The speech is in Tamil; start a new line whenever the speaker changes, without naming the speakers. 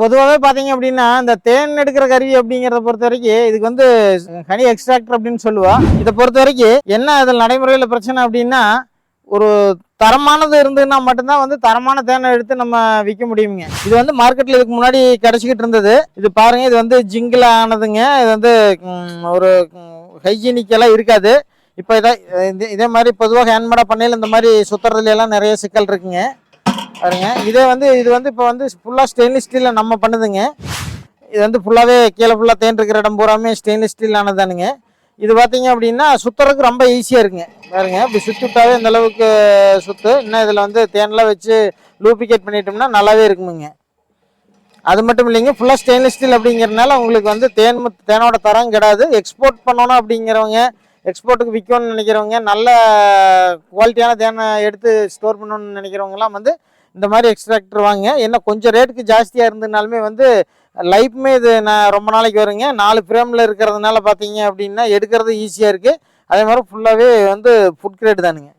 பொதுவாகவே பார்த்தீங்க அப்படின்னா இந்த தேன் எடுக்கிற கருவி அப்படிங்கிறத பொறுத்த வரைக்கும் இதுக்கு வந்து ஹனி எக்ஸ்ட்ராக்டர் அப்படின்னு சொல்லுவா. இதை பொறுத்த வரைக்கும் என்ன இதில் நடைமுறையில் பிரச்சனை அப்படின்னா, ஒரு தரமானது இருந்ததுன்னா மட்டும்தான் வந்து தரமான தேனை எடுத்து நம்ம விற்க முடியுங்க. இது வந்து மார்க்கெட்டில் இதுக்கு முன்னாடி கிடச்சிக்கிட்டு இருந்தது. இது பாருங்கள், இது வந்து ஜிங்கில் ஆனதுங்க. இது வந்து ஒரு ஹைஜீனிக்கெல்லாம் இருக்காது. இப்போ இதே மாதிரி பொதுவாக ஹேண்ட்மேடாக பண்ணையில் இந்த மாதிரி சுற்றுறதுல எல்லாம் நிறைய சிக்கல் இருக்குங்க. பாருங்க, இது வந்து இப்போ வந்து ஃபுல்லாக ஸ்டெயின்லெஸ் ஸ்டீலில் நம்ம பண்ணுதுங்க. இது வந்து ஃபுல்லாகவே கீழே ஃபுல்லாக தேன் இருக்கிற இடம் பூராமே ஸ்டெயின்லெஸ் ஸ்டீல் ஆனதானுங்க. இது பார்த்தீங்க அப்படின்னா சுற்றுறதுக்கு ரொம்ப ஈஸியாக இருக்குங்க. பாருங்க, இப்படி சுற்றி விட்டாவே இந்த அளவுக்கு சுற்று. இன்னும் இதில் வந்து தேன்லாம் வச்சு லூப்ளிகேட் பண்ணிட்டோம்னா நல்லாவே இருக்குமுங்க. அது மட்டும் இல்லைங்க, ஃபுல்லாக ஸ்டெயின்லெஸ் ஸ்டீல் அப்படிங்கிறதுனால உங்களுக்கு வந்து தேனோட தரம் கிடாது. எக்ஸ்போர்ட் பண்ணணும் அப்படிங்கிறவங்க, எக்ஸ்போர்ட்டுக்கு விற்கணும்னு நினைக்கிறவங்க, நல்ல குவாலிட்டியான தேனை எடுத்து ஸ்டோர் பண்ணணும்னு நினைக்கிறவங்கலாம் வந்து இந்த மாதிரி எக்ஸ்ட்ராக்டர் வாங்க. என்ன கொஞ்சம் ரேட்டுக்கு ஜாஸ்தியாக இருந்ததுனாலுமே வந்து லைஃப்மே இது நான் ரொம்ப நாளைக்கு வருங்க. 4 ஃப்ரேமில் இருக்கிறதுனால பார்த்தீங்க அப்படின்னா எடுக்கிறது ஈஸியாக இருக்குது. அதே மாதிரி ஃபுல்லாகவே வந்து ஃபுட் கிரேட் தானுங்க.